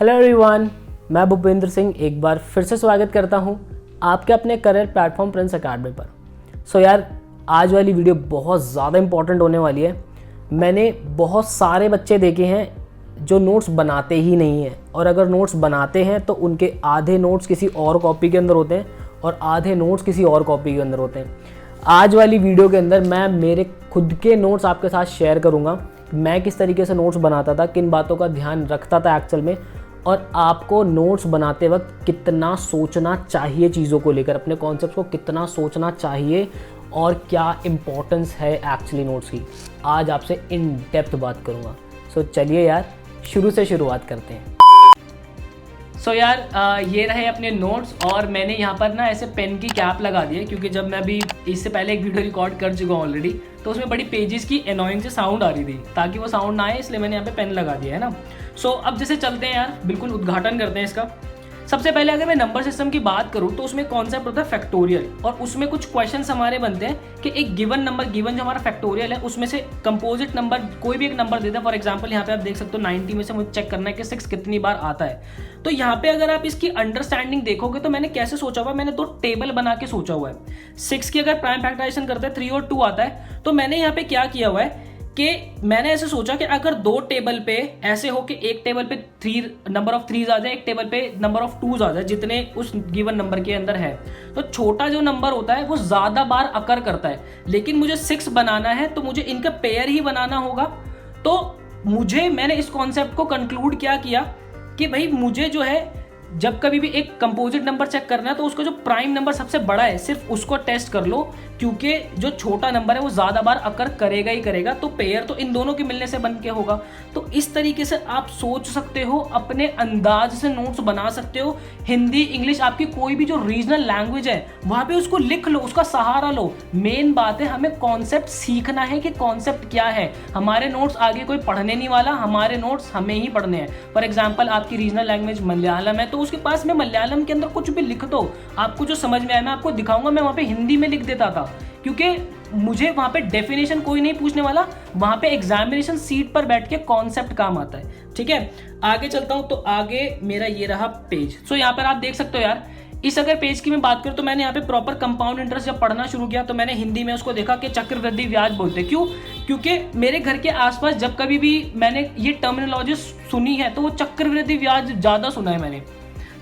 Hello everyone, मैं भूपेंद्र सिंह एक बार फिर से स्वागत करता हूं आपके अपने करियर प्लेटफॉर्म प्रिंस अकेडमी पर। सो यार, आज वाली वीडियो बहुत ज़्यादा इंपॉर्टेंट होने वाली है। मैंने बहुत सारे बच्चे देखे हैं जो नोट्स बनाते ही नहीं हैं, और अगर नोट्स बनाते हैं तो उनके आधे नोट्स किसी और कॉपी के अंदर होते हैं और आधे नोट्स किसी और कॉपी के अंदर होते हैं। आज वाली वीडियो के अंदर मैं मेरे खुद के नोट्स आपके साथ शेयर करूँगा, मैं किस तरीके से नोट्स बनाता था, किन बातों का ध्यान रखता था एक्चुअल में, और आपको नोट्स बनाते वक्त कितना सोचना चाहिए चीज़ों को लेकर, अपने कॉन्सेप्ट को कितना सोचना चाहिए और क्या इम्पोर्टेंस है एक्चुअली नोट्स की। आज आपसे इन डेप्थ बात करूँगा। सो चलिए यार, शुरू से शुरुआत करते हैं। सो यार, ये रहे अपने नोट्स, और मैंने यहाँ पर ना ऐसे पेन की कैप लगा दी है, क्योंकि जब मैं अभी इससे पहले एक वीडियो रिकॉर्ड कर चुका हूँ ऑलरेडी, तो उसमें बड़ी पेजेस की एनोइंग से साउंड आ रही थी, ताकि वो साउंड ना आए इसलिए मैंने यहाँ पे पेन लगा दिया है ना। सो अब जैसे चलते हैं यार, बिल्कुल उद्घाटन करते हैं इसका। सबसे पहले अगर मैं नंबर सिस्टम की बात करूं तो उसमें कॉन्सेप्ट होता है फैक्टोरियल, और उसमें कुछ क्वेश्चंस हमारे बनते हैं कि एक गिवन नंबर, गिवन जो हमारा फैक्टोरियल है उसमें से कंपोजिट नंबर कोई भी एक नंबर देता है। फॉर एग्जांपल यहाँ पे आप देख सकते हो 90 में से मुझे चेक करना है कि 6 कितनी बार आता है। तो यहाँ पे अगर आप इसकी अंडरस्टैंडिंग देखोगे तो मैंने कैसे सोचा हुआ है, मैंने 2 टेबल बना के सोचा हुआ है। 6 की अगर प्राइम फैक्टराइजेशन करते हैं 3 और 2 आता है, तो मैंने यहाँ पे क्या किया हुआ है कि मैंने ऐसे सोचा कि अगर 2 टेबल पे ऐसे हो कि एक टेबल पे 3 नंबर ऑफ 3s आ जाए, एक टेबल पे नंबर ऑफ 2s आ जाए, जितने उस गिवन नंबर के अंदर है, तो छोटा जो नंबर होता है वो ज़्यादा बार अकर करता है। लेकिन मुझे 6 बनाना है तो मुझे इनका पेयर ही बनाना होगा। तो मैंने इस कॉन्सेप्ट को कंक्लूड क्या किया कि भाई मुझे जो है, जब कभी भी एक कंपोजिट नंबर चेक करना है तो उसका जो प्राइम नंबर सबसे बड़ा है सिर्फ उसको टेस्ट कर लो, क्योंकि जो छोटा नंबर है वो ज़्यादा बार अकर करेगा ही करेगा। तो पेयर तो इन दोनों के मिलने से बन के होगा। तो इस तरीके से आप सोच सकते हो, अपने अंदाज से नोट्स बना सकते हो। हिंदी, इंग्लिश, आपकी कोई भी जो रीजनल लैंग्वेज है वहाँ पे उसको लिख लो, उसका सहारा लो। मेन बात है हमें कॉन्सेप्ट सीखना है कि कॉन्सेप्ट क्या है। हमारे नोट्स आगे कोई पढ़ने नहीं वाला, हमारे नोट्स हमें ही पढ़ने हैं। फॉर एग्जाम्पल आपकी रीजनल लैंग्वेज मलयालम है तो उसके पास में मलयालम के अंदर कुछ भी लिख दो, आपको जो समझ में आया। मैं आपको दिखाऊंगा, मैं वहाँ पे हिंदी में लिख देता था, क्योंकि मुझे वहाँ पे डेफिनेशन कोई नहीं पूछने वाला, वहाँ पे एग्जामिनेशन सीट पर बैठ के कॉन्सेप्ट काम आता है। ठीक है, आगे चलता हूँ। तो आगे मेरा ये रहा पेज। सो यहाँ पर आप देख सकते हो यार, इस अगर पेज की मैं बात करूँ तो मैंने यहाँ पे प्रॉपर कंपाउंड इंटरेस्ट जब पढ़ना शुरू किया तो मैंने हिंदी में उसको देखा कि चक्रवृद्धि ब्याज बोलते हैं। क्यों? क्योंकि मेरे घर के आसपास जब कभी भी मैंने ये टर्मिनोलॉजी सुनी है तो वो चक्रवृद्धि ब्याज ज़्यादा सुना है मैंने।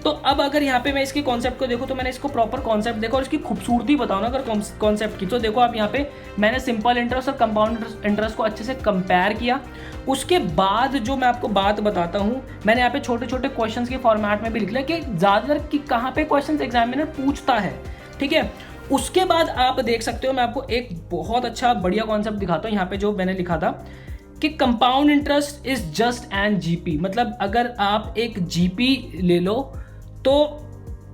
तो अब अगर यहाँ पे मैं इसके कॉन्सेप्ट को देखूँ तो मैंने इसको प्रॉपर कॉन्सेप्ट देखा, और इसकी खूबसूरती बताऊँ ना अगर कॉन्सेप्ट की, तो देखो आप यहाँ पे मैंने सिंपल इंटरेस्ट और कंपाउंड इंटरेस्ट को अच्छे से कंपेयर किया। उसके बाद जो मैं आपको बात बताता हूँ, मैंने यहाँ पे छोटे छोटे क्वेश्चंस के फॉर्मेट में भी लिख लिया कि ज़्यादातर कि कहाँ पे क्वेश्चन एग्जामिनर पूछता है। ठीक है, उसके बाद आप देख सकते हो, मैं आपको एक बहुत अच्छा बढ़िया कॉन्सेप्ट दिखाता हूँ। यहाँ पे जो मैंने लिखा था कि compound interest is just an GP, मतलब अगर आप एक जीपी ले लो तो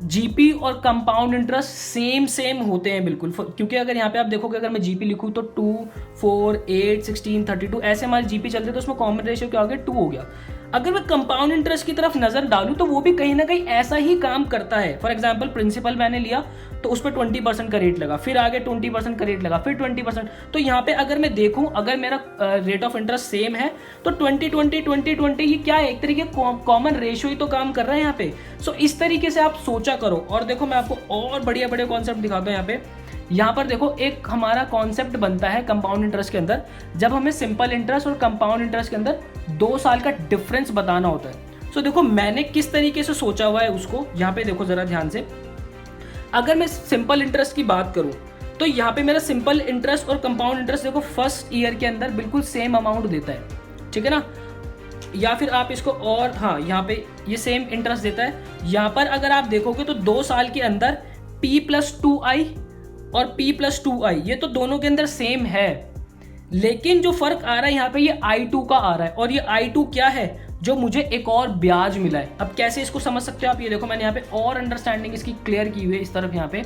जीपी और कंपाउंड इंटरेस्ट सेम होते हैं बिल्कुल। क्योंकि अगर यहाँ पे आप देखोगे, अगर मैं जीपी लिखूँ तो 2, 4, 8, 16, 32 ऐसे हमारे जीपी चलते, तो उसमें कॉमन रेशियो क्या हो गया, 2 हो गया। अगर मैं कंपाउंड इंटरेस्ट की तरफ नजर डालूं तो वो भी कहीं ना कहीं ऐसा ही काम करता है। फॉर एग्जांपल प्रिंसिपल मैंने लिया तो उस पर 20% का रेट लगा, फिर आगे 20% का रेट लगा, फिर 20%। तो यहाँ पे अगर मैं देखूं, अगर मेरा रेट ऑफ इंटरेस्ट सेम है तो 20-20-20-20 ये क्या है, एक तरीके कॉमन रेशियो ही तो काम कर रहा है यहाँ पे। सो इस तरीके से आप सोचा करो। और देखो मैं आपको और बढ़िया बढ़िया कॉन्सेप्ट दिखाता हूँ। यहाँ पर देखो, एक हमारा कॉन्सेप्ट बनता है कंपाउंड इंटरेस्ट के अंदर, जब हमें सिंपल इंटरेस्ट और कंपाउंड इंटरेस्ट के अंदर 2 साल का डिफरेंस बताना होता है। सो देखो मैंने किस तरीके से सोचा हुआ है उसको, यहाँ पे देखो जरा ध्यान से। अगर मैं सिंपल इंटरेस्ट की बात करूँ तो यहाँ पे मेरा सिंपल इंटरेस्ट और कंपाउंड इंटरेस्ट देखो फर्स्ट ईयर के अंदर बिल्कुल सेम अमाउंट देता है। ठीक है ना, या फिर आप इसको, और हाँ यहाँ पे ये सेम इंटरेस्ट देता है। यहाँ पर अगर आप देखोगे तो 2 साल के अंदर P+2I और P+2I ये तो दोनों के अंदर सेम है, लेकिन जो फर्क आ रहा है यहाँ पे ये I2 का आ रहा है। और ये I2 क्या है, जो मुझे एक और ब्याज मिला है। अब कैसे इसको समझ सकते हो आप, ये देखो मैंने यहाँ पे और अंडरस्टैंडिंग इसकी क्लियर की हुई है इस तरफ। यहाँ पे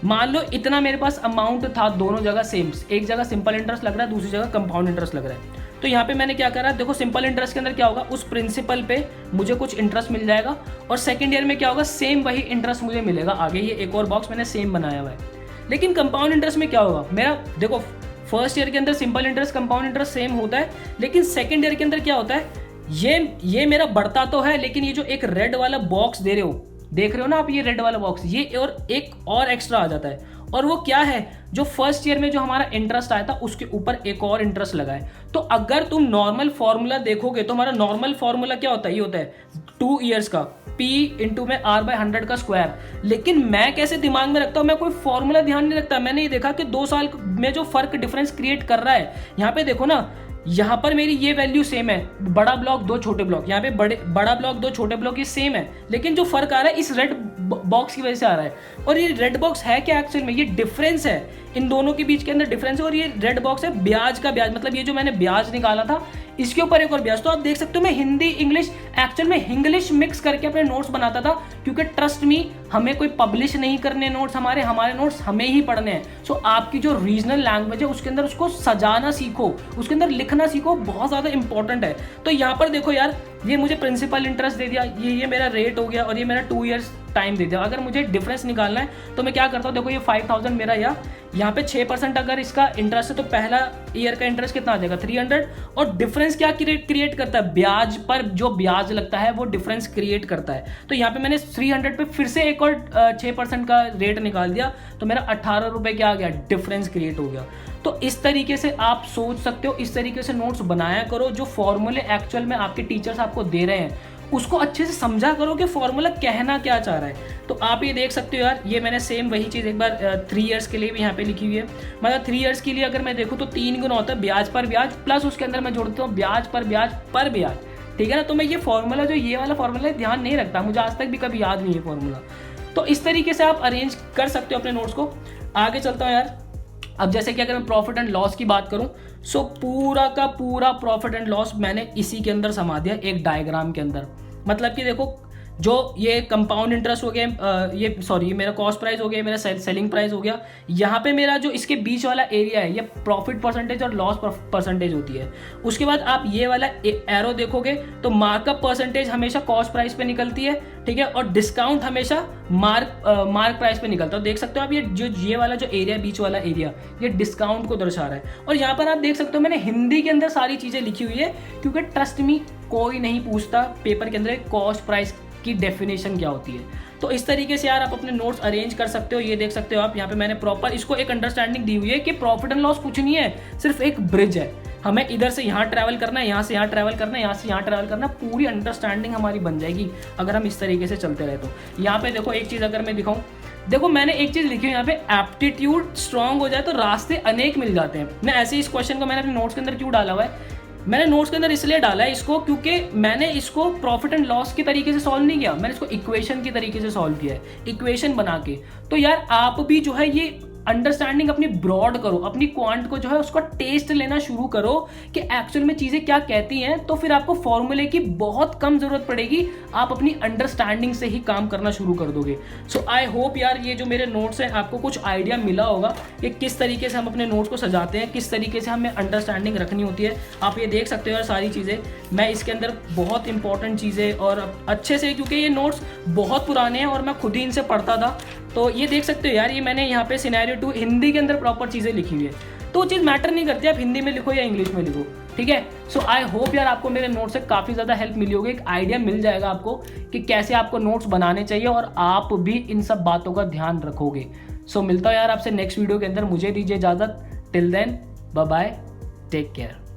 मान लो इतना मेरे पास अमाउंट था, दोनों जगह सेम, एक जगह सिंपल इंटरेस्ट लग रहा है, दूसरी जगह कंपाउंड इंटरेस्ट लग रहा है। तो यहाँ पे मैंने क्या करा, देखो सिंपल इंटरेस्ट के अंदर क्या होगा, उस प्रिंसिपल पे मुझे कुछ इंटरेस्ट मिल जाएगा, और सेकंड ईयर में क्या होगा, सेम वही इंटरेस्ट मुझे मिलेगा आगे। ये एक और बॉक्स मैंने सेम बनाया हुआ है। लेकिन कंपाउंड इंटरेस्ट में क्या होगा, मेरा देखो फर्स्ट ईयर के अंदर simple interest compound interest same होता है, लेकिन सेकंड ईयर के अंदर क्या होता है ये मेरा बढ़ता तो है, लेकिन ये जो एक रेड वाला बॉक्स दे रहे हो, देख रहे हो ना आप, ये रेड वाला बॉक्स, ये और एक और एक्स्ट्रा आ जाता है। और वो क्या है, जो फर्स्ट ईयर में जो हमारा इंटरेस्ट आया था उसके ऊपर एक और इंटरेस्ट लगा है। तो अगर तुम नॉर्मल फॉर्मूला देखोगे तो हमारा नॉर्मल फॉर्मूला क्या होता है, ये होता है 2 ईयर्स का P इंटू में R/100 का स्क्वायर। लेकिन मैं कैसे दिमाग में रखता हूँ, मैं कोई फॉर्मूला ध्यान नहीं रखता। मैंने ये देखा कि 2 साल में जो फर्क डिफरेंस क्रिएट कर रहा है, यहाँ पे देखो ना, यहाँ पर मेरी ये वैल्यू सेम है, बड़ा ब्लॉक 2 छोटे ब्लॉक, यहाँ पे बड़ा ब्लॉक 2 छोटे ब्लॉक, ये सेम है, लेकिन जो फर्क आ रहा है इस रेड बॉक्स की वजह से आ रहा है। और ये रेड बॉक्स है क्या एक्चुअल में, ये डिफरेंस है, इन दोनों के बीच के अंदर डिफरेंस है। और ये रेड बॉक्स है ब्याज का ब्याज, मतलब ये जो मैंने ब्याज निकाला था इसके ऊपर एक और ब्याज। तो आप देख सकते हो मैं हिंदी इंग्लिश, एक्चुअल में इंग्लिश मिक्स करके अपने नोट्स बनाता था, क्योंकि ट्रस्ट मी, हमें कोई पब्लिश नहीं करने नोट्स, हमारे नोट्स हमें ही पढ़ने हैं। सो आपकी जो रीजनल लैंग्वेज है उसके अंदर उसको सजाना सीखो, उसके अंदर लिखना सीखो, बहुत ज़्यादा इंपॉर्टेंट है। तो यहाँ पर देखो यार, ये मुझे प्रिंसिपल इंटरेस्ट दे दिया, ये मेरा रेट हो गया, और ये मेरा 2 ईयर्स टाइम दे दिया। अगर मुझे डिफरेंस निकालना है तो मैं क्या करता हूँ, देखो ये 5000 मेरा, या यहाँ पे 6% अगर इसका इंटरेस्ट है तो पहला ईयर का इंटरेस्ट कितना आ जाएगा 300। और डिफरेंस क्या क्रिएट करता है, ब्याज पर जो ब्याज लगता है वो डिफरेंस क्रिएट करता है। तो यहाँ पे मैंने 300 पे फिर से एक और 6% का रेट निकाल दिया, तो मेरा 18 रुपये क्या आ गया, डिफरेंस क्रिएट हो गया। तो इस तरीके से आप सोच सकते हो, इस तरीके से नोट्स बनाया करो। जो फॉर्मूले एक्चुअल में आपके टीचर्स आपको दे रहे हैं उसको अच्छे से समझा करो कि फॉर्मूला कहना क्या चाह रहा है। तो आप ये देख सकते हो यार, ये मैंने सेम वही चीज़ एक बार 3 ईयर्स के लिए भी यहाँ पे लिखी हुई है। मतलब 3 ईयर्स के लिए अगर मैं देखूँ तो 3 गुना होता है ब्याज पर ब्याज, प्लस उसके अंदर मैं जोड़ता हूँ ब्याज पर ब्याज पर ब्याज, ठीक है ना। तो मैं ये फॉर्मूला, जो ये वाला फॉर्मूला ध्यान नहीं रखता, मुझे आज तक भी कभी याद नहीं है फॉर्मूला। तो इस तरीके से आप अरेंज कर सकते हो अपने नोट्स को। आगे चलता हूँ यार। अब जैसे कि अगर मैं प्रॉफिट एंड लॉस की बात करूं, सो पूरा का पूरा प्रॉफिट एंड लॉस मैंने इसी के अंदर समा दिया, एक डायग्राम के अंदर। मतलब कि देखो, जो ये कंपाउंड इंटरेस्ट हो गया, ये मेरा कॉस्ट प्राइस हो गया, मेरा सेलिंग प्राइस हो गया, यहाँ पे मेरा जो इसके बीच वाला एरिया है ये प्रॉफिट परसेंटेज और लॉस परसेंटेज होती है। उसके बाद आप ये वाला एरो देखोगे तो मार्कअप परसेंटेज हमेशा कॉस्ट प्राइस पे निकलती है, ठीक है, और डिस्काउंट हमेशा मार्क प्राइस पे निकलता है। देख सकते हो आप, ये वाला जो एरिया, बीच वाला एरिया, ये डिस्काउंट को दर्शा रहा है। और यहाँ पर आप देख सकते हो मैंने हिंदी के अंदर सारी चीज़ें लिखी हुई है, क्योंकि ट्रस्ट मी, कोई नहीं पूछता पेपर के अंदर कॉस्ट प्राइस की डेफिनेशन क्या होती है। तो इस तरीके से यार आप अपने नोट्स अरेंज कर सकते हो। ये देख सकते हो आप, यहाँ पे मैंने प्रॉपर इसको एक अंडरस्टैंडिंग दी हुई है कि प्रॉफिट एंड लॉस कुछ नहीं है, सिर्फ एक ब्रिज है। हमें इधर से यहाँ ट्रैवल करना है, यहाँ से यहाँ ट्रैवल करना है, यहाँ से यहाँ ट्रैवल करना है, पूरी अंडरस्टैंडिंग हमारी बन जाएगी अगर हम इस तरीके से चलते रहे तो। यहाँ पे देखो एक चीज़ अगर मैं दिखाऊँ, देखो मैंने एक चीज़ लिखी है यहाँ पे, एप्टीट्यूड स्ट्रांग हो जाए तो रास्ते अनेक मिल जाते हैं। मैं ऐसे इस क्वेश्चन को मैंने अपने नोट्स के अंदर क्यों डाला हुआ है, मैंने नोट्स के अंदर इसलिए डाला है इसको क्योंकि मैंने इसको प्रॉफिट एंड लॉस के तरीके से सॉल्व नहीं किया, मैंने इसको इक्वेशन के तरीके से सॉल्व किया है, इक्वेशन बना के। तो यार आप भी जो है ये अंडरस्टैंडिंग अपनी ब्रॉड करो, अपनी क्वांट को जो है उसका टेस्ट लेना शुरू करो कि एक्चुअल में चीज़ें क्या कहती हैं। तो फिर आपको फॉर्मूले की बहुत कम ज़रूरत पड़ेगी, आप अपनी अंडरस्टैंडिंग से ही काम करना शुरू कर दोगे। सो आई होप यार ये जो मेरे नोट्स हैं आपको कुछ आइडिया मिला होगा कि किस तरीके से हम अपने नोट्स को सजाते हैं, किस तरीके से हमें अंडरस्टैंडिंग रखनी होती है। आप ये देख सकते हो यार सारी चीज़ें, मैं इसके अंदर बहुत इंपॉर्टेंट चीज़ें और अच्छे से, क्योंकि ये नोट्स बहुत पुराने हैं और मैं खुद ही इनसे पढ़ता था, तो ये देख सकते हो यार, ये मैंने यहाँ पे सिनेरियो 2 हिंदी के अंदर प्रॉपर चीज़ें लिखी हुई है। तो चीज़ मैटर नहीं करती आप हिंदी में लिखो या इंग्लिश में लिखो, ठीक है। सो आई होप यार आपको मेरे नोट्स से काफ़ी ज़्यादा हेल्प मिली होगी, एक आइडिया मिल जाएगा आपको कि कैसे आपको नोट्स बनाने चाहिए और आप भी इन सब बातों का ध्यान रखोगे। सो मिलता हूँ यार आपसे नेक्स्ट वीडियो के अंदर, मुझे दीजिए इजाज़त। Till then bye bye, take care.